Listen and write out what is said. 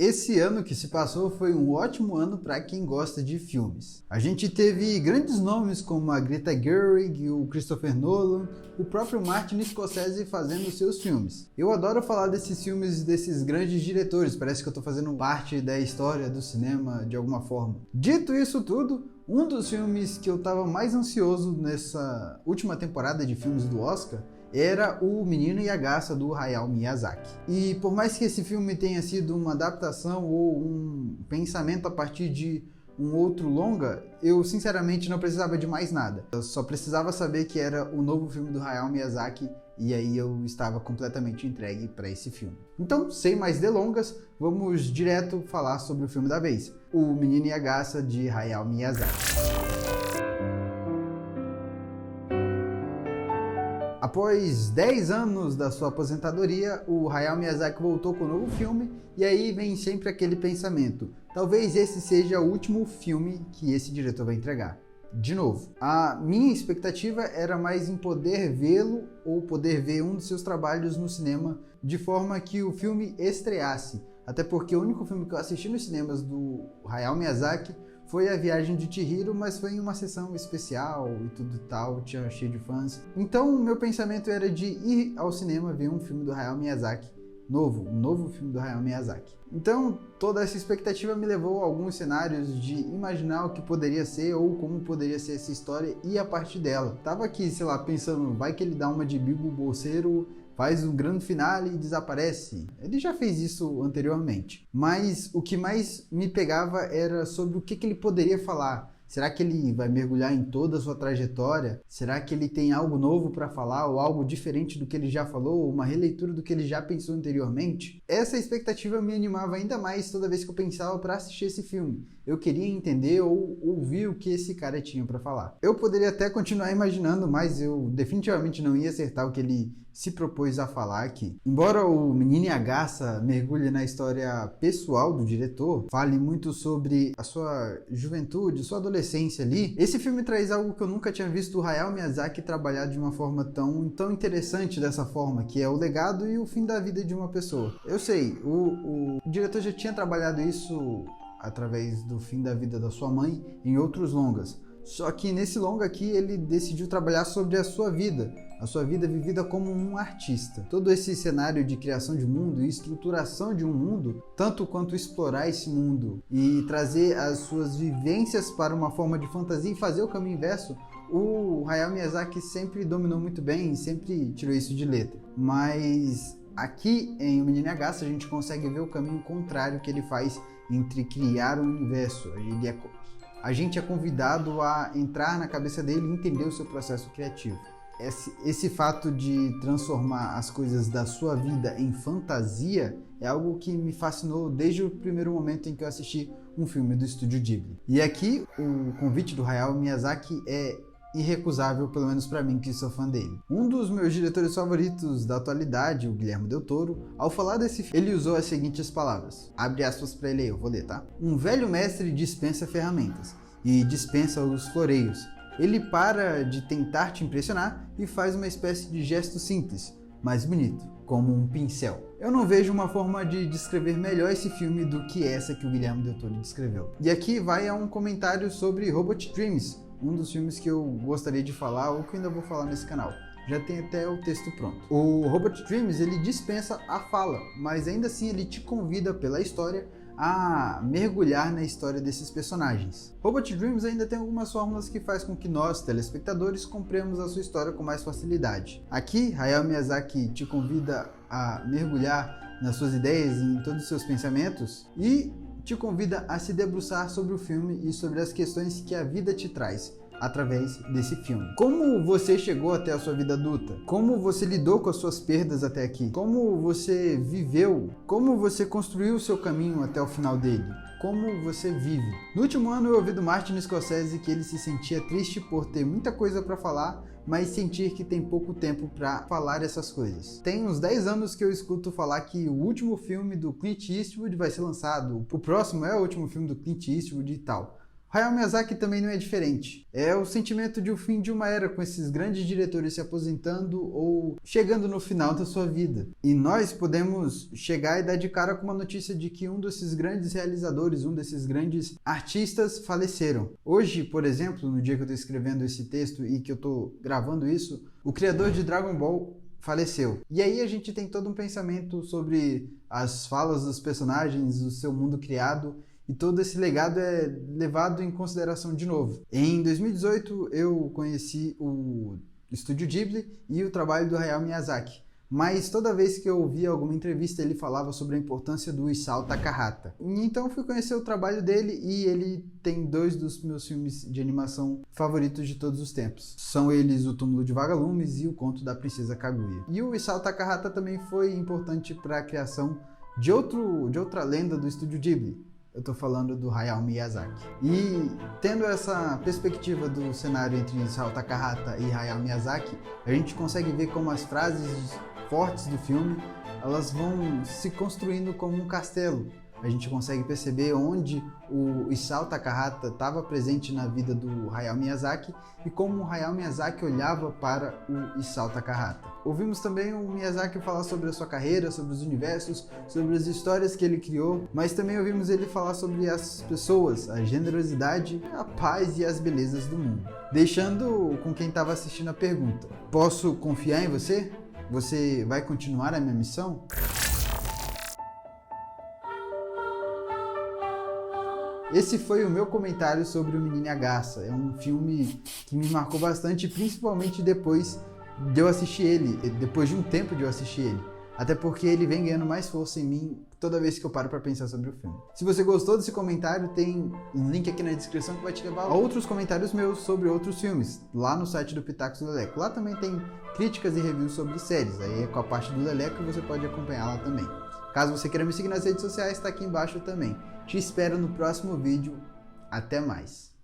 Esse ano que se passou foi um ótimo ano para quem gosta de filmes. A gente teve grandes nomes como a Greta Gerwig, o Christopher Nolan, o próprio Martin Scorsese fazendo seus filmes. Eu adoro falar desses filmes desses grandes diretores, parece que eu estou fazendo parte da história do cinema de alguma forma. Dito isso tudo, um dos filmes que eu estava mais ansioso nessa última temporada de filmes do Oscar era O Menino e a Garça, do Hayao Miyazaki. E por mais que esse filme tenha sido uma adaptação ou um pensamento a partir de um outro longa, eu sinceramente não precisava de mais nada. Eu só precisava saber que era o novo filme do Hayao Miyazaki e aí eu estava completamente entregue para esse filme. Então, sem mais delongas, vamos direto falar sobre o filme da vez, O Menino e a Garça, de Hayao Miyazaki. Após 10 anos da sua aposentadoria, o Hayao Miyazaki voltou com um novo filme, e aí vem sempre aquele pensamento: talvez esse seja o último filme que esse diretor vai entregar. De novo, a minha expectativa era mais em poder vê-lo ou poder ver um dos seus trabalhos no cinema de forma que o filme estreasse. Até porque o único filme que eu assisti nos cinemas do Hayao Miyazaki foi A Viagem de Chihiro, mas foi em uma sessão especial e tudo tal, tinha cheio de fãs. Então o meu pensamento era de ir ao cinema ver um filme do Hayao Miyazaki um novo filme do Hayao Miyazaki. Então toda essa expectativa me levou a alguns cenários de imaginar o que poderia ser ou como poderia ser essa história e a partir dela. Tava aqui, sei lá, pensando, vai que ele dá uma de Bilbo Bolseiro, faz um grande finale e desaparece. Ele já fez isso anteriormente. Mas o que mais me pegava era sobre o que ele poderia falar. Será que ele vai mergulhar em toda a sua trajetória? Será que ele tem algo novo para falar ou algo diferente do que ele já falou? Ou uma releitura do que ele já pensou anteriormente? Essa expectativa me animava ainda mais toda vez que eu pensava para assistir esse filme. Eu queria entender ou ouvir o que esse cara tinha para falar. Eu poderia até continuar imaginando, mas eu definitivamente não ia acertar o que ele se propôs a falar aqui. Embora O Menino e a Garça mergulhe na história pessoal do diretor, fale muito sobre a sua juventude, sua adolescência ali, esse filme traz algo que eu nunca tinha visto o Hayao Miyazaki trabalhar de uma forma tão interessante dessa forma, que é o legado e o fim da vida de uma pessoa. Eu sei, o diretor já tinha trabalhado isso através do fim da vida da sua mãe em outros longas. Só que nesse longa aqui ele decidiu trabalhar sobre a sua vida vivida como um artista. Todo esse cenário de criação de mundo e estruturação de um mundo, tanto quanto explorar esse mundo e trazer as suas vivências para uma forma de fantasia e fazer o caminho inverso, o Hayao Miyazaki sempre dominou muito bem e sempre tirou isso de letra. Mas aqui em O Menino e a Garça a gente consegue ver o caminho contrário que ele faz entre criar um universo. A gente é convidado a entrar na cabeça dele e entender o seu processo criativo. Esse fato de transformar as coisas da sua vida em fantasia é algo que me fascinou desde o primeiro momento em que eu assisti um filme do estúdio Ghibli. E aqui o convite do Hayao Miyazaki é irrecusável, pelo menos para mim que sou fã dele. Um dos meus diretores favoritos da atualidade, o Guillermo del Toro, ao falar desse filme, ele usou as seguintes palavras. Abre aspas para ele aí, eu vou ler, tá? Um velho mestre dispensa ferramentas e dispensa os floreios. Ele para de tentar te impressionar e faz uma espécie de gesto simples, mas bonito, como um pincel. Eu não vejo uma forma de descrever melhor esse filme do que essa que o Guillermo del Toro descreveu. E aqui vai a um comentário sobre Robot Dreams, um dos filmes que eu gostaria de falar ou que eu ainda vou falar nesse canal. Já tem até o texto pronto. O Robot Dreams, ele dispensa a fala, mas ainda assim ele te convida pela história a mergulhar na história desses personagens. Robot Dreams ainda tem algumas fórmulas que faz com que nós, telespectadores, compreendamos a sua história com mais facilidade. Aqui, Hayao Miyazaki te convida a mergulhar nas suas ideias e em todos os seus pensamentos e te convida a se debruçar sobre o filme e sobre as questões que a vida te traz através desse filme. Como você chegou até a sua vida adulta? Como você lidou com as suas perdas até aqui? Como você viveu? Como você construiu o seu caminho até o final dele? Como você vive? No último ano eu ouvi do Martin Scorsese que ele se sentia triste por ter muita coisa para falar, mas sentir que tem pouco tempo para falar essas coisas. Tem uns 10 anos que eu escuto falar que o último filme do Clint Eastwood vai ser lançado, o próximo é o último filme do Clint Eastwood e tal. Hayao Miyazaki também não é diferente. É o sentimento de o fim de uma era, com esses grandes diretores se aposentando ou chegando no final da sua vida. E nós podemos chegar e dar de cara com uma notícia de que um desses grandes realizadores, um desses grandes artistas faleceram. Hoje, por exemplo, no dia que eu estou escrevendo esse texto e que eu estou gravando isso, o criador de Dragon Ball faleceu. E aí a gente tem todo um pensamento sobre as falas dos personagens, o seu mundo criado, e todo esse legado é levado em consideração de novo. Em 2018 eu conheci o Estúdio Ghibli e o trabalho do Hayao Miyazaki. Mas toda vez que eu ouvia alguma entrevista ele falava sobre a importância do Isao Takahata. Então fui conhecer o trabalho dele e ele tem 2 dos meus filmes de animação favoritos de todos os tempos. São eles O Túmulo de Vagalumes e O Conto da Princesa Kaguya. E o Isao Takahata também foi importante para a criação de outra lenda do Estúdio Ghibli. Eu tô falando do Hayao Miyazaki. E tendo essa perspectiva do cenário entre Isao Takahata e Hayao Miyazaki, a gente consegue ver como as frases fortes do filme, elas vão se construindo como um castelo. A gente consegue perceber onde o Isao Takahata estava presente na vida do Hayao Miyazaki e como o Hayao Miyazaki olhava para o Isao Takahata. Ouvimos também o Miyazaki falar sobre a sua carreira, sobre os universos, sobre as histórias que ele criou, mas também ouvimos ele falar sobre as pessoas, a generosidade, a paz e as belezas do mundo. Deixando com quem estava assistindo a pergunta: posso confiar em você? Você vai continuar a minha missão? Esse foi o meu comentário sobre O Menino e a Garça. É um filme que me marcou bastante, principalmente depois de eu assistir ele, depois de um tempo de eu assistir ele. Até porque ele vem ganhando mais força em mim toda vez que eu paro para pensar sobre o filme. Se você gostou desse comentário, tem um link aqui na descrição que vai te levar a outros comentários meus sobre outros filmes, lá no site do Pitacos do Leleco. Lá também tem críticas e reviews sobre séries, aí é com a parte do Leleco e você pode acompanhar lá também. Caso você queira me seguir nas redes sociais, está aqui embaixo também. Te espero no próximo vídeo. Até mais!